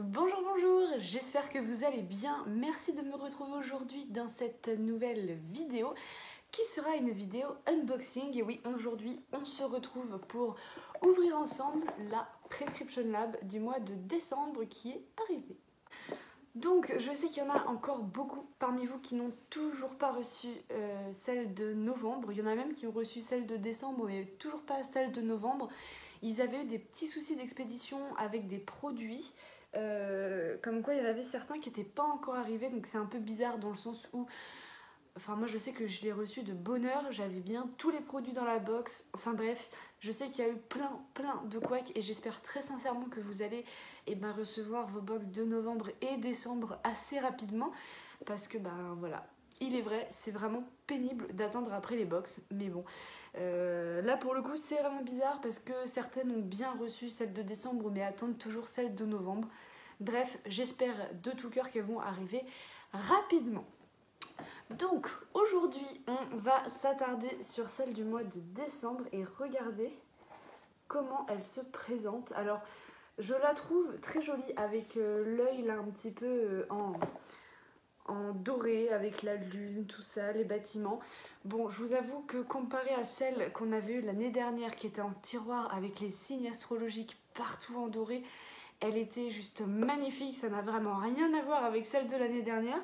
Bonjour, j'espère que vous allez bien. Merci de me retrouver aujourd'hui dans cette nouvelle vidéo qui sera une vidéo unboxing. Et oui, aujourd'hui, on se retrouve pour ouvrir ensemble la Prescription Lab du mois de décembre qui est arrivée. Donc, je sais qu'il y en a encore beaucoup parmi vous qui n'ont toujours pas reçu celle de novembre. Il y en a même qui ont reçu celle de décembre, mais toujours pas celle de novembre. Ils avaient eu des petits soucis d'expédition avec des produits. Comme quoi il y en avait certains qui n'étaient pas encore arrivés, donc c'est un peu bizarre dans le sens où, enfin moi je sais que je l'ai reçu de bonne heure, j'avais bien tous les produits dans la box, enfin bref, je sais qu'il y a eu plein de couacs et j'espère très sincèrement que vous allez recevoir vos box de novembre et décembre assez rapidement, parce que voilà, il est vrai, c'est vraiment pénible d'attendre après les box, mais bon, là pour le coup c'est vraiment bizarre parce que certaines ont bien reçu celle de décembre mais attendent toujours celle de novembre. Bref, j'espère de tout cœur qu'elles vont arriver rapidement. Donc aujourd'hui on va s'attarder sur celle du mois de décembre et regarder comment elle se présente. Alors je la trouve très jolie avec l'œil là un petit peu en doré avec la lune, tout ça, les bâtiments. Bon, je vous avoue que comparé à celle qu'on avait eue l'année dernière qui était en tiroir avec les signes astrologiques partout en doré, elle était juste magnifique, ça n'a vraiment rien à voir avec celle de l'année dernière.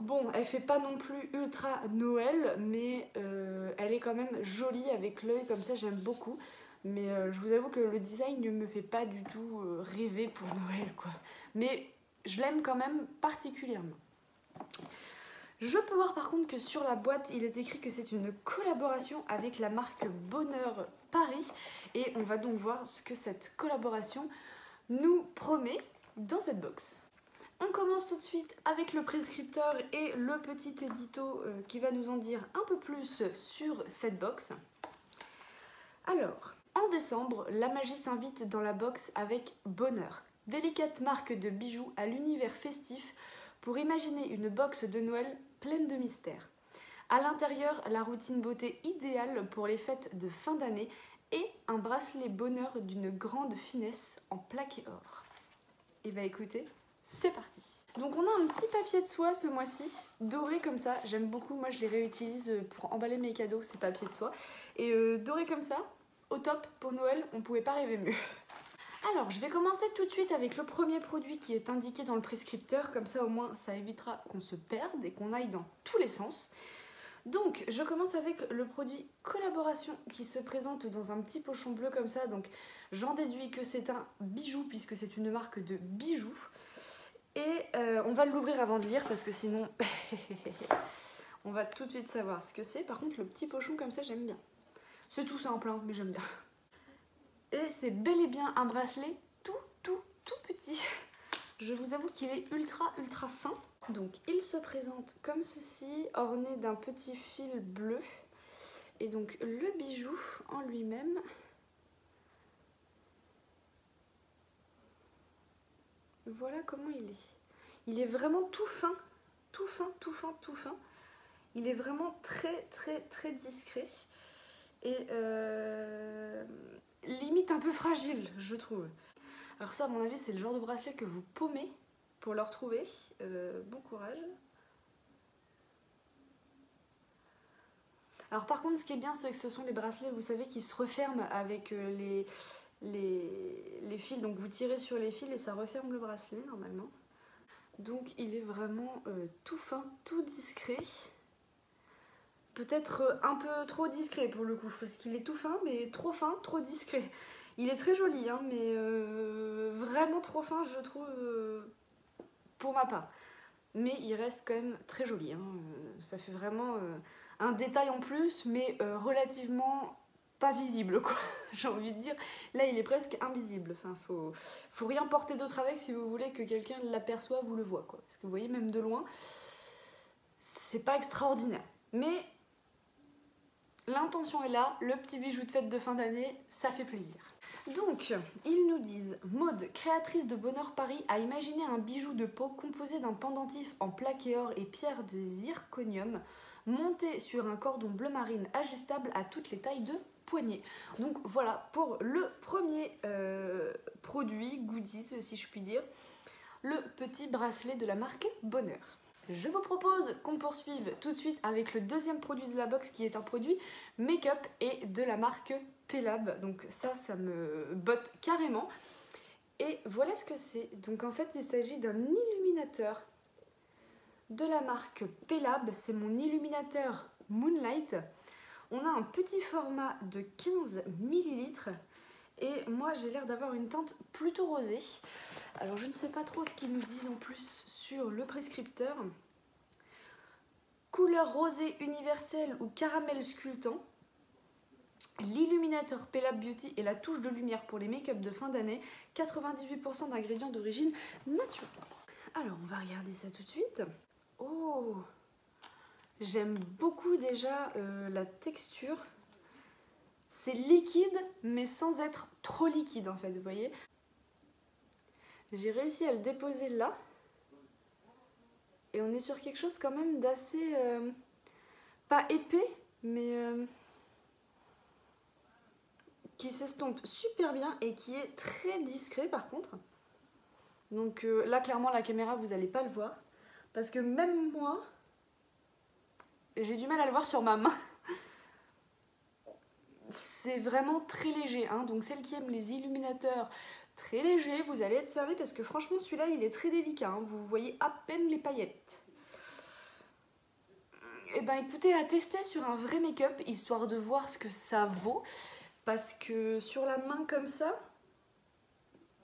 Bon, elle fait pas non plus ultra Noël, mais elle est quand même jolie avec l'œil comme ça, j'aime beaucoup. Mais je vous avoue que le design ne me fait pas du tout rêver pour Noël, quoi. Mais je l'aime quand même particulièrement. Je peux voir par contre que sur la boîte, il est écrit que c'est une collaboration avec la marque Bonheur Paris. Et on va donc voir ce que cette collaboration nous promet dans cette box. On commence tout de suite avec le prescripteur et le petit édito qui va nous en dire un peu plus sur cette box. Alors, en décembre, la magie s'invite dans la box avec Bonheur, délicate marque de bijoux à l'univers festif pour imaginer une box de Noël pleine de mystères. À l'intérieur, la routine beauté idéale pour les fêtes de fin d'année et un bracelet Bonheur d'une grande finesse en plaqué or. Et bah écoutez, c'est parti. Donc on a un petit papier de soie ce mois-ci, doré comme ça, j'aime beaucoup, moi je les réutilise pour emballer mes cadeaux, ces papiers de soie. Et doré comme ça, au top pour Noël, on pouvait pas rêver mieux. Alors je vais commencer tout de suite avec le premier produit qui est indiqué dans le prescripteur, comme ça au moins ça évitera qu'on se perde et qu'on aille dans tous les sens. Donc je commence avec le produit collaboration qui se présente dans un petit pochon bleu comme ça, donc j'en déduis que c'est un bijou puisque c'est une marque de bijoux. Et on va l'ouvrir avant de lire parce que sinon on va tout de suite savoir ce que c'est. Par contre le petit pochon comme ça j'aime bien. C'est tout simple hein, mais j'aime bien. Et c'est bel et bien un bracelet tout petit. Je vous avoue qu'il est ultra fin. Donc il se présente comme ceci, orné d'un petit fil bleu. Et donc le bijou en lui-même. Voilà comment il est. Il est vraiment tout fin. Il est vraiment très discret. Et limite un peu fragile, je trouve. Alors ça, à mon avis, c'est le genre de bracelet que vous paumez pour le retrouver. Bon courage. Alors par contre, ce qui est bien, c'est que ce sont les bracelets, vous savez, qui se referment avec les fils. Donc vous tirez sur les fils et ça referme le bracelet, normalement. Donc il est vraiment tout fin, tout discret. Peut-être un peu trop discret pour le coup, parce qu'il est tout fin, mais trop fin, trop discret. Il est très joli, hein, mais vraiment trop fin, je trouve, pour ma part. Mais il reste quand même très joli. Hein. Ça fait vraiment un détail en plus, mais relativement pas visible, quoi. J'ai envie de dire. Là, il est presque invisible. Enfin, faut rien porter d'autre avec si vous voulez que quelqu'un l'aperçoive ou le voit, quoi. Parce que vous voyez, même de loin, c'est pas extraordinaire. Mais l'intention est là, le petit bijou de fête de fin d'année, ça fait plaisir. Donc, ils nous disent « Maud, créatrice de Bonheur Paris, a imaginé un bijou de peau composé d'un pendentif en plaqué or et pierre de zirconium, monté sur un cordon bleu marine ajustable à toutes les tailles de poignet. Donc voilà pour le premier produit, goodies si je puis dire, le petit bracelet de la marque Bonheur. Je vous propose qu'on poursuive tout de suite avec le deuxième produit de la box qui est un produit make-up et de la marque Pelab. Donc ça me botte carrément. Et voilà ce que c'est. Donc en fait il s'agit d'un illuminateur de la marque Pelab. C'est mon illuminateur Moonlight. On a un petit format de 15 ml. Et moi j'ai l'air d'avoir une teinte plutôt rosée. Alors je ne sais pas trop ce qu'ils nous disent en plus sur le prescripteur. Couleur rosée universelle ou caramel sculptant. L'illuminateur Pelab Beauty et la touche de lumière pour les make-up de fin d'année. 98% d'ingrédients d'origine naturelle. Alors on va regarder ça tout de suite. Oh, j'aime beaucoup déjà la texture. C'est liquide mais sans être trop liquide en fait, vous voyez. J'ai réussi à le déposer là. Et on est sur quelque chose quand même d'assez... pas épais, mais... qui s'estompe super bien et qui est très discret par contre. Donc là clairement la caméra vous n'allez pas le voir. Parce que même moi, j'ai du mal à le voir sur ma main. C'est vraiment très léger, hein. Donc celles qui aiment les illuminateurs très légers, vous allez être servi parce que franchement celui-là il est très délicat, hein. Vous voyez à peine les paillettes. Et ben écoutez, à tester sur un vrai make-up, histoire de voir ce que ça vaut. Parce que sur la main comme ça,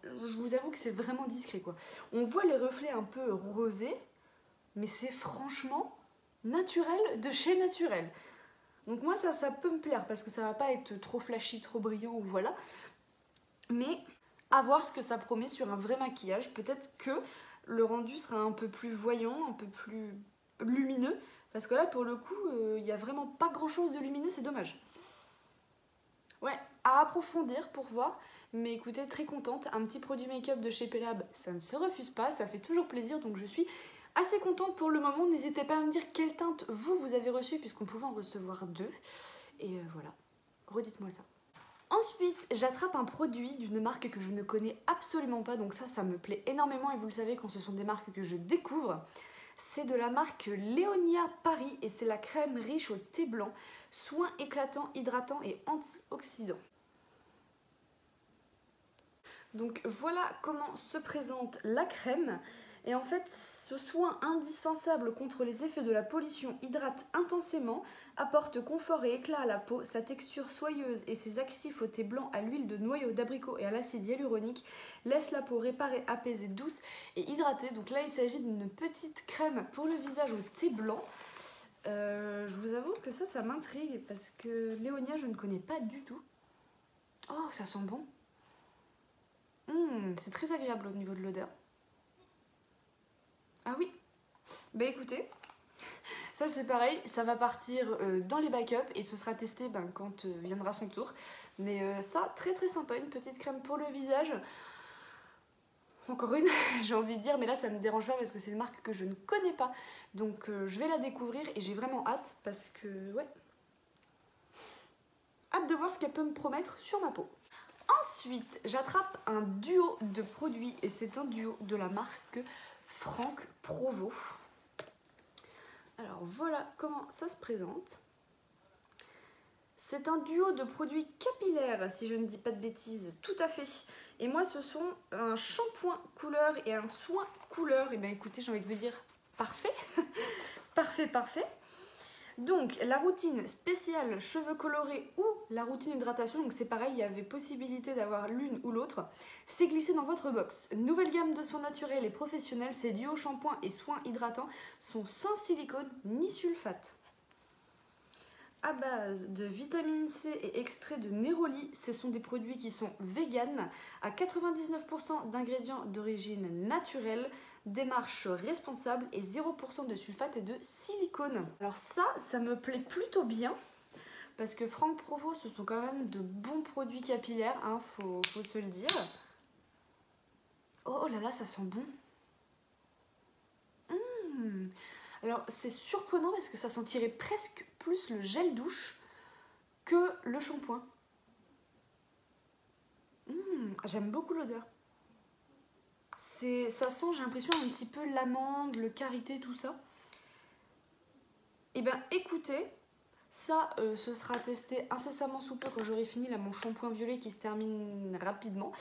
je vous avoue que c'est vraiment discret quoi. On voit les reflets un peu rosés, mais c'est franchement naturel de chez naturel. Donc moi ça peut me plaire parce que ça va pas être trop flashy, trop brillant ou voilà. Mais à voir ce que ça promet sur un vrai maquillage. Peut-être que le rendu sera un peu plus voyant, un peu plus lumineux. Parce que là pour le coup, il n'y a vraiment pas grand chose de lumineux, c'est dommage. Ouais, à approfondir pour voir. Mais écoutez, très contente. Un petit produit make-up de chez Pelab, ça ne se refuse pas, ça fait toujours plaisir. Donc je suis assez contente pour le moment. N'hésitez pas à me dire quelle teinte vous avez reçue, puisqu'on pouvait en recevoir 2. Et voilà, redites-moi ça. Ensuite, j'attrape un produit d'une marque que je ne connais absolument pas. Donc ça me plaît énormément. Et vous le savez, quand ce sont des marques que je découvre. C'est de la marque Léonia Paris et c'est la crème riche au thé blanc, soin éclatant, hydratant et antioxydant. Donc voilà comment se présente la crème. Et en fait, ce soin indispensable contre les effets de la pollution hydrate intensément, apporte confort et éclat à la peau, sa texture soyeuse et ses actifs au thé blanc à l'huile de noyau d'abricot et à l'acide hyaluronique laissent la peau réparée, apaisée, douce et hydratée. Donc là, il s'agit d'une petite crème pour le visage au thé blanc. Je vous avoue que ça m'intrigue parce que Léonia, je ne connais pas du tout. Oh, ça sent bon. C'est très agréable au niveau de l'odeur. Ah oui, bah écoutez, ça c'est pareil, ça va partir dans les backups et ce sera testé quand viendra son tour. Mais ça, très très sympa, une petite crème pour le visage. Encore une, j'ai envie de dire, mais là ça me dérange pas parce que c'est une marque que je ne connais pas. Donc je vais la découvrir et j'ai vraiment hâte parce que, ouais, hâte de voir ce qu'elle peut me promettre sur ma peau. Ensuite, j'attrape un duo de produits et c'est un duo de la marque Franck Provo. Alors voilà comment ça se présente. C'est un duo de produits capillaires, si je ne dis pas de bêtises, tout à fait. Et moi, ce sont un shampoing couleur et un soin couleur. Et bien écoutez, j'ai envie de vous dire parfait. Parfait, parfait. Donc la routine spéciale cheveux colorés ou la routine hydratation, donc c'est pareil, il y avait possibilité d'avoir l'une ou l'autre, c'est glissé dans votre box. Nouvelle gamme de soins naturels et professionnels, ces duos shampoing et soins hydratants sont sans silicone ni sulfate. À base de vitamine C et extrait de néroli, ce sont des produits qui sont véganes, à 99% d'ingrédients d'origine naturelle, démarche responsable et 0% de sulfate et de silicone. Alors ça me plaît plutôt bien parce que Franck Provo, ce sont quand même de bons produits capillaires, hein, faut se le dire. Oh là là, ça sent bon. Alors c'est surprenant parce que ça sentirait presque plus le gel douche que le shampoing. J'aime beaucoup l'odeur. Ça sent, j'ai l'impression, un petit peu l'amande, le karité, tout ça. Et ben écoutez, ça ce sera testé incessamment sous peu quand j'aurai fini là mon shampoing violet qui se termine rapidement.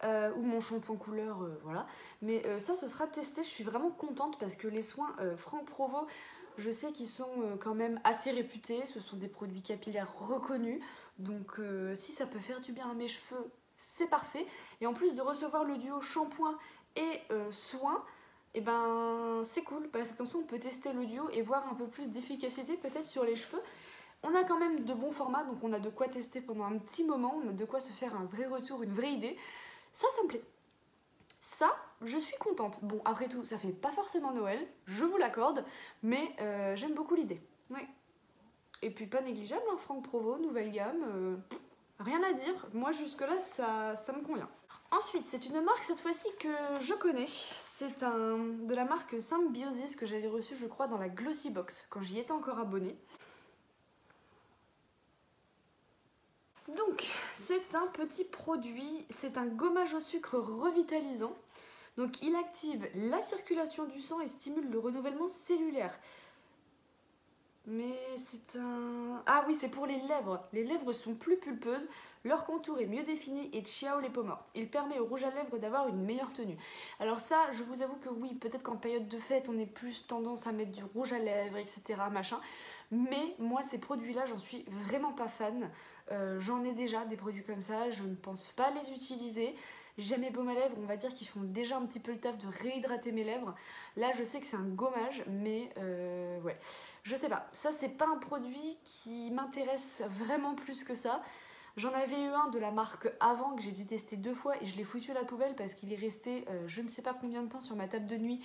Ou mon shampoing couleur, voilà. Mais ça, ce sera testé. Je suis vraiment contente parce que les soins Franck Provo, je sais qu'ils sont quand même assez réputés. Ce sont des produits capillaires reconnus. Donc, si ça peut faire du bien à mes cheveux, c'est parfait. Et en plus de recevoir le duo shampoing et soin, et ben c'est cool parce que comme ça on peut tester le duo et voir un peu plus d'efficacité peut-être sur les cheveux. On a quand même de bons formats, donc on a de quoi tester pendant un petit moment, on a de quoi se faire un vrai retour, une vraie idée. Ça me plaît. Ça, je suis contente. Bon, après tout, ça fait pas forcément Noël, je vous l'accorde, mais j'aime beaucoup l'idée. Ouais. Et puis pas négligeable, hein, Franck Provo, nouvelle gamme, rien à dire. Moi, jusque-là, ça me convient. Ensuite, c'est une marque cette fois-ci que je connais. C'est de la marque Symbiosis que j'avais reçu, je crois, dans la Glossy Box, quand j'y étais encore abonnée. Donc, c'est un petit produit, c'est un gommage au sucre revitalisant. Donc, il active la circulation du sang et stimule le renouvellement cellulaire. Mais c'est un... Ah oui, c'est pour les lèvres. Les lèvres sont plus pulpeuses, leur contour est mieux défini et ciao les peaux mortes. Il permet au rouge à lèvres d'avoir une meilleure tenue. Alors ça, je vous avoue que oui, peut-être qu'en période de fête, on est plus tendance à mettre du rouge à lèvres, etc. machin. Mais moi, ces produits-là, j'en suis vraiment pas fan. J'en ai déjà des produits comme ça, je ne pense pas les utiliser. J'aime mes baumes à lèvres, on va dire qu'ils font déjà un petit peu le taf de réhydrater mes lèvres. Là, je sais que c'est un gommage, mais ouais. Je sais pas, ça c'est pas un produit qui m'intéresse vraiment plus que ça. J'en avais eu un de la marque avant que j'ai dû tester 2 fois et je l'ai foutu à la poubelle parce qu'il est resté je ne sais pas combien de temps sur ma table de nuit.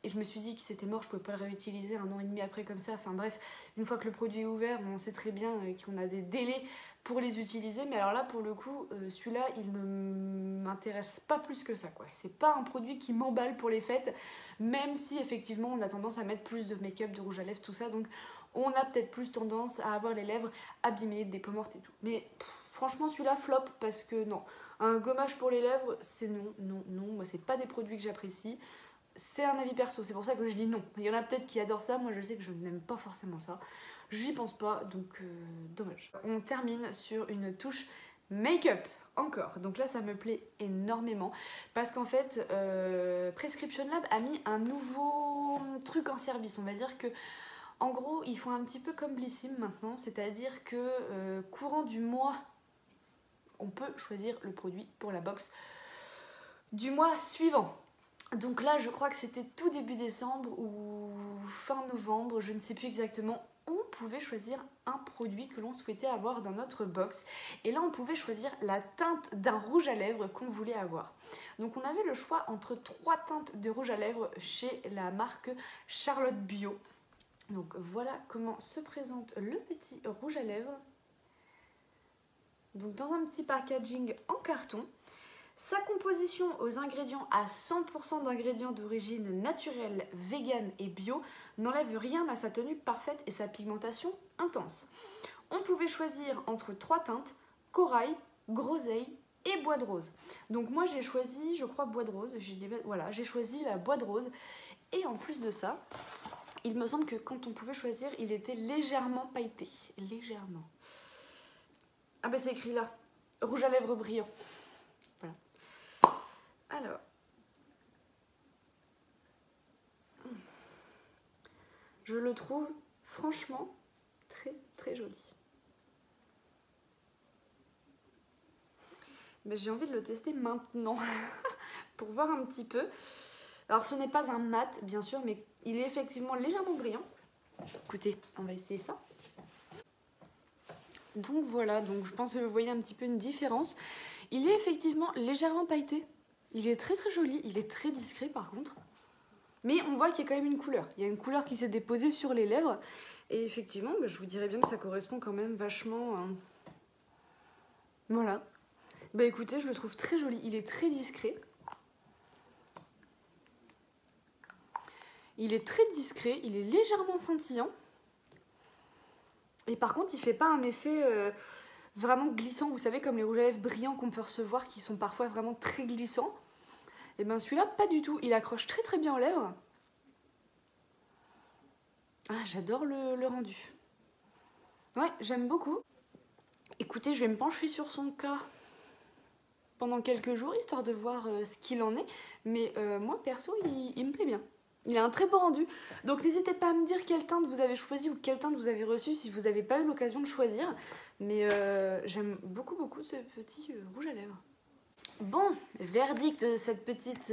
Et je me suis dit que c'était mort, je pouvais pas le réutiliser 1 an et demi après comme ça. Enfin bref, une fois que le produit est ouvert, on sait très bien qu'on a des délais pour les utiliser. Mais alors là, pour le coup, celui-là, il ne m'intéresse pas plus que ça, quoi. C'est pas un produit qui m'emballe pour les fêtes, même si effectivement on a tendance à mettre plus de make-up, de rouge à lèvres, tout ça. Donc on a peut-être plus tendance à avoir les lèvres abîmées, des peaux mortes et tout. Mais franchement, celui-là flop parce que non. Un gommage pour les lèvres, c'est non, non, non. Moi, c'est pas des produits que j'apprécie. C'est un avis perso, c'est pour ça que je dis non. Il y en a peut-être qui adorent ça, moi je sais que je n'aime pas forcément ça. J'y pense pas, donc dommage. On termine sur une touche make-up, encore. Donc là ça me plaît énormément, parce qu'en fait, Prescription Lab a mis un nouveau truc en service. On va dire que, en gros, ils font un petit peu comme Blissim maintenant, c'est-à-dire que courant du mois, on peut choisir le produit pour la box du mois suivant. Donc là, je crois que c'était tout début décembre ou fin novembre, je ne sais plus exactement. On pouvait choisir un produit que l'on souhaitait avoir dans notre box. Et là, on pouvait choisir la teinte d'un rouge à lèvres qu'on voulait avoir. Donc on avait le choix entre 3 teintes de rouge à lèvres chez la marque Charlotte Bio. Donc voilà comment se présente le petit rouge à lèvres. Donc dans un petit packaging en carton. Sa composition aux ingrédients à 100% d'ingrédients d'origine naturelle, vegan et bio n'enlève rien à sa tenue parfaite et sa pigmentation intense. On pouvait choisir entre 3 teintes, corail, groseille et bois de rose. Donc moi j'ai choisi, je crois, bois de rose. Voilà, j'ai choisi la bois de rose. Et en plus de ça, il me semble que quand on pouvait choisir, il était légèrement pailleté. Légèrement. Ah ben c'est écrit là. Rouge à lèvres brillant. Voilà. Alors, je le trouve franchement très très joli. Mais j'ai envie de le tester maintenant pour voir un petit peu. Alors ce n'est pas un mat bien sûr, mais il est effectivement légèrement brillant. Écoutez, on va essayer ça. Donc voilà, donc je pense que vous voyez un petit peu une différence. Il est effectivement légèrement pailleté. Il est très très joli, il est très discret par contre. Mais on voit qu'il y a quand même une couleur. Il y a une couleur qui s'est déposée sur les lèvres. Et effectivement, je vous dirais bien que ça correspond quand même vachement... Voilà. Bah écoutez, je le trouve très joli. Il est très discret. Il est très discret, il est légèrement scintillant. Et par contre, il fait pas un effet vraiment glissants, vous savez, comme les rouges à lèvres brillants qu'on peut recevoir, qui sont parfois vraiment très glissants. Et bien celui-là, pas du tout, il accroche très très bien aux lèvres. Ah, j'adore le rendu. Ouais, j'aime beaucoup. Écoutez, je vais me pencher sur son cas pendant quelques jours, histoire de voir ce qu'il en est. Mais moi, perso, il me plaît bien. Il a un très beau rendu. Donc n'hésitez pas à me dire quelle teinte vous avez choisi ou quelle teinte vous avez reçu si vous n'avez pas eu l'occasion de choisir. Mais j'aime beaucoup beaucoup ce petit rouge à lèvres. Bon, verdict de cette petite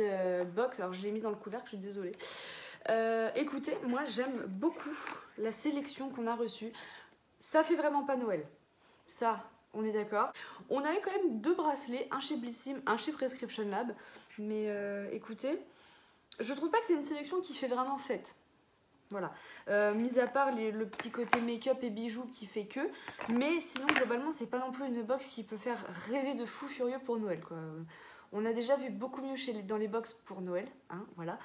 box. Alors je l'ai mis dans le couvercle, je suis désolée. Écoutez, moi j'aime beaucoup la sélection qu'on a reçue. Ça fait vraiment pas Noël. Ça, on est d'accord. On avait quand même 2 bracelets, un chez Blissim, un chez Prescription Lab. Mais écoutez, je trouve pas que c'est une sélection qui fait vraiment fête. Voilà. Mis à part le petit côté make-up et bijoux qui fait que. Mais sinon, globalement, c'est pas non plus une box qui peut faire rêver de fou furieux pour Noël, quoi. On a déjà vu beaucoup mieux dans les box pour Noël, hein, voilà.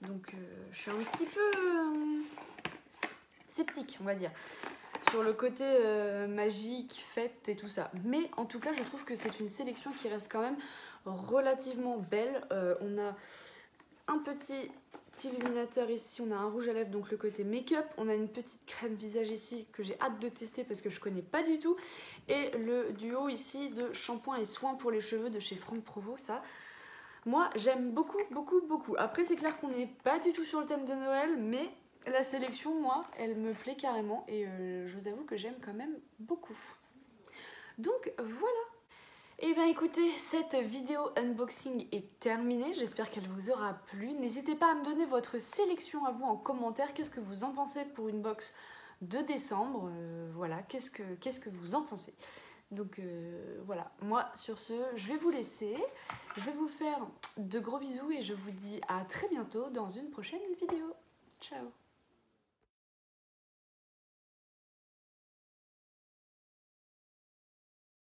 Donc, je suis un petit peu sceptique, on va dire, sur le côté magique, fête et tout ça. Mais en tout cas, je trouve que c'est une sélection qui reste quand même relativement belle. On a un petit illuminateur ici, on a un rouge à lèvres, donc le côté make-up. On a une petite crème visage ici que j'ai hâte de tester parce que je connais pas du tout. Et le duo ici de shampoing et soins pour les cheveux de chez Franck Provo, ça... Moi, j'aime beaucoup, beaucoup, beaucoup. Après, c'est clair qu'on n'est pas du tout sur le thème de Noël, mais la sélection, moi, elle me plaît carrément. Et je vous avoue que j'aime quand même beaucoup. Donc, voilà. Et bien écoutez, cette vidéo unboxing est terminée. J'espère qu'elle vous aura plu. N'hésitez pas à me donner votre sélection à vous en commentaire. Qu'est-ce que vous en pensez pour une box de décembre? Voilà, qu'est-ce que vous en pensez? Donc voilà, moi sur ce, je vais vous laisser. Je vais vous faire de gros bisous et je vous dis à très bientôt dans une prochaine vidéo. Ciao!